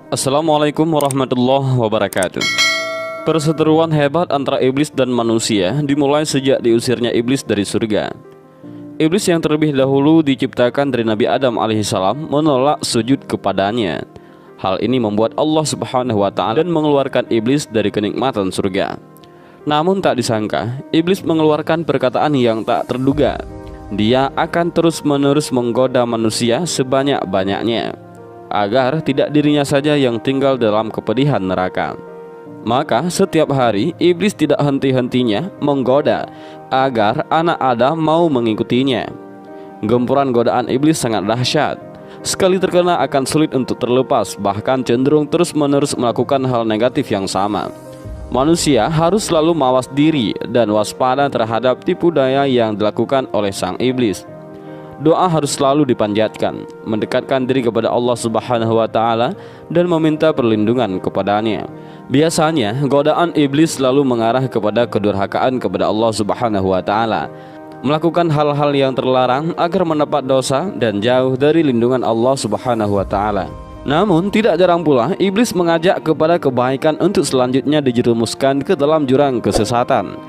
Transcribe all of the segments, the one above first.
Assalamualaikum warahmatullahi wabarakatuh. Perseteruan hebat antara iblis dan manusia dimulai sejak diusirnya iblis dari surga. Iblis yang terlebih dahulu diciptakan dari Nabi Adam alaihissalam menolak sujud kepadanya. Hal ini membuat Allah subhanahu wa ta'ala dan mengeluarkan iblis dari kenikmatan surga. Namun tak disangka, iblis mengeluarkan perkataan yang tak terduga. Dia akan terus-menerus menggoda manusia sebanyak-banyaknya agar tidak dirinya saja yang tinggal dalam kepedihan neraka. Maka setiap hari iblis tidak henti-hentinya menggoda agar anak Adam mau mengikutinya. Gempuran godaan iblis sangat dahsyat. Sekali terkena akan sulit untuk terlepas, bahkan cenderung terus-menerus melakukan hal negatif yang sama. Manusia harus selalu mawas diri dan waspada terhadap tipu daya yang dilakukan oleh sang iblis. Doa harus selalu dipanjatkan, mendekatkan diri kepada Allah subhanahu wa ta'ala dan meminta perlindungan kepadanya. Biasanya godaan iblis selalu mengarah kepada kedurhakaan kepada Allah subhanahu wa ta'ala, melakukan hal-hal yang terlarang agar mendapat dosa dan jauh dari lindungan Allah subhanahu wa ta'ala. Namun tidak jarang pula iblis mengajak kepada kebaikan untuk selanjutnya dijerumuskan ke dalam jurang kesesatan.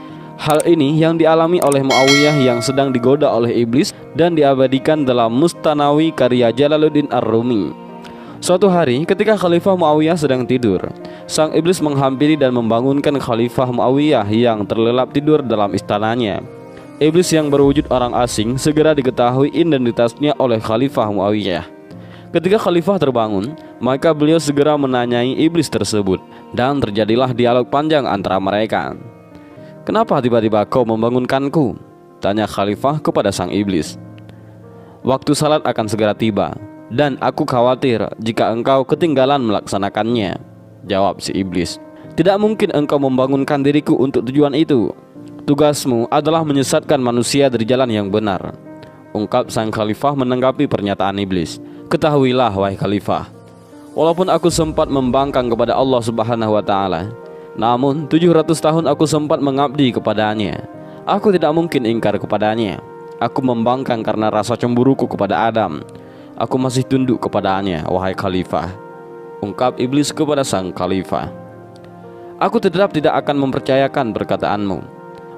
Hal ini yang dialami oleh Muawiyah yang sedang digoda oleh iblis dan diabadikan dalam Mustanawi karya Jalaluddin Ar-Rumi. Suatu hari ketika Khalifah Muawiyah sedang tidur, sang iblis menghampiri dan membangunkan Khalifah Muawiyah yang terlelap tidur dalam istananya. Iblis yang berwujud orang asing segera diketahui identitasnya oleh Khalifah Muawiyah. Ketika Khalifah terbangun, maka beliau segera menanyai iblis tersebut dan terjadilah dialog panjang antara mereka. "Kenapa tiba-tiba kau membangunkanku?" tanya Khalifah kepada sang iblis. "Waktu salat akan segera tiba dan aku khawatir jika engkau ketinggalan melaksanakannya," jawab si iblis. "Tidak mungkin engkau membangunkan diriku untuk tujuan itu. Tugasmu adalah menyesatkan manusia dari jalan yang benar," ungkap sang Khalifah menanggapi pernyataan iblis. "Ketahuilah wahai Khalifah, walaupun aku sempat membangkang kepada Allah subhanahu wa ta'ala, namun 700 tahun aku sempat mengabdi kepadanya. Aku tidak mungkin ingkar kepadanya. Aku membangkang karena rasa cemburuku kepada Adam. Aku masih tunduk kepadanya wahai Khalifah," ungkap iblis kepada sang Khalifah. "Aku tetap tidak akan mempercayakan perkataanmu.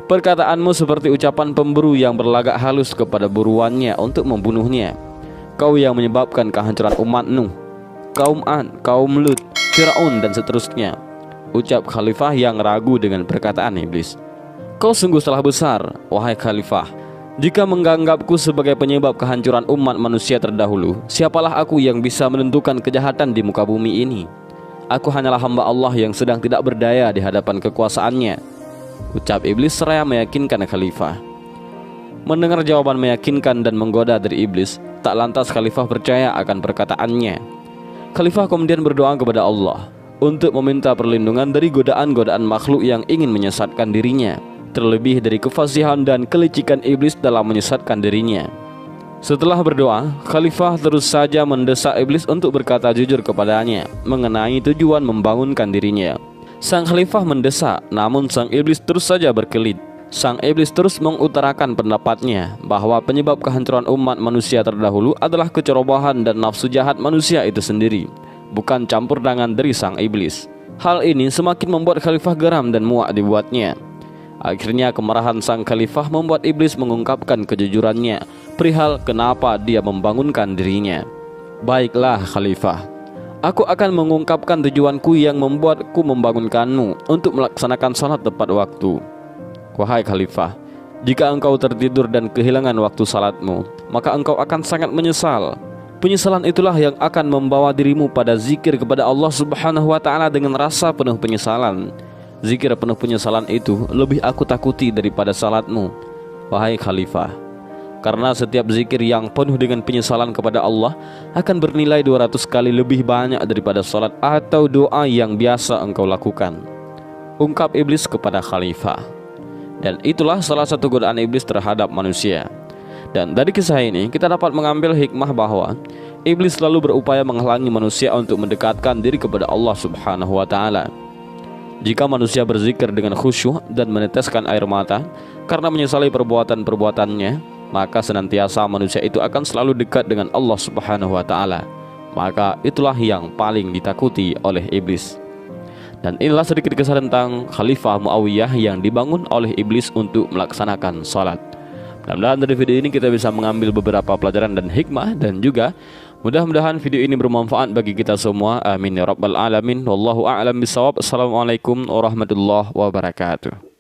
Perkataanmu seperti ucapan pemburu yang berlagak halus kepada buruannya untuk membunuhnya. Kau yang menyebabkan kehancuran umat Nuh, kaum Ad, kaum Lut, Fir'aun dan seterusnya," ucap Khalifah yang ragu dengan perkataan iblis. "Kau sungguh salah besar wahai Khalifah. Jika menganggapku sebagai penyebab kehancuran umat manusia terdahulu, siapalah aku yang bisa menentukan kejahatan di muka bumi ini? Aku hanyalah hamba Allah yang sedang tidak berdaya di hadapan kekuasaannya," ucap iblis seraya meyakinkan Khalifah. Mendengar jawaban meyakinkan dan menggoda dari iblis, tak lantas Khalifah percaya akan perkataannya. Khalifah kemudian berdoa kepada Allah untuk meminta perlindungan dari godaan-godaan makhluk yang ingin menyesatkan dirinya, terlebih dari kefasihan dan kelicikan iblis dalam menyesatkan dirinya. Setelah berdoa, Khalifah terus saja mendesak iblis untuk berkata jujur kepadanya mengenai tujuan membangunkan dirinya. Sang Khalifah mendesak, namun sang iblis terus saja berkelit. Sang iblis terus mengutarakan pendapatnya bahwa penyebab kehancuran umat manusia terdahulu adalah kecerobohan dan nafsu jahat manusia itu sendiri, bukan campur tangan dari sang iblis. Hal ini semakin membuat Khalifah geram dan muak dibuatnya. Akhirnya kemarahan sang Khalifah membuat iblis mengungkapkan kejujurannya perihal kenapa dia membangunkan dirinya. "Baiklah Khalifah, aku akan mengungkapkan tujuanku yang membuatku membangunkanmu untuk melaksanakan salat tepat waktu. Wahai Khalifah, jika engkau tertidur dan kehilangan waktu salatmu, maka engkau akan sangat menyesal. Penyesalan itulah yang akan membawa dirimu pada zikir kepada Allah subhanahu wa ta'ala dengan rasa penuh penyesalan. Zikir penuh penyesalan itu lebih aku takuti daripada salatmu, wahai Khalifah. Karena setiap zikir yang penuh dengan penyesalan kepada Allah akan bernilai 200 kali lebih banyak daripada salat atau doa yang biasa engkau lakukan," ungkap iblis kepada Khalifah. Dan itulah salah satu godaan iblis terhadap manusia. Dan dari kisah ini kita dapat mengambil hikmah bahwa iblis selalu berupaya menghalangi manusia untuk mendekatkan diri kepada Allah subhanahu wa ta'ala. Jika manusia berzikir dengan khusyuk dan meneteskan air mata karena menyesali perbuatan-perbuatannya, maka senantiasa manusia itu akan selalu dekat dengan Allah subhanahu wa ta'ala. maka itulah yang paling ditakuti oleh iblis. Dan inilah sedikit kisah tentang Khalifah Muawiyah yang dibangun oleh iblis untuk melaksanakan sholat. Mudah-mudahan dari video ini kita bisa mengambil beberapa pelajaran dan hikmah, dan juga mudah-mudahan video ini bermanfaat bagi kita semua. Amin ya rabbal alamin. Wallahu a'lam bishawab. Assalamualaikum warahmatullahi wabarakatuh.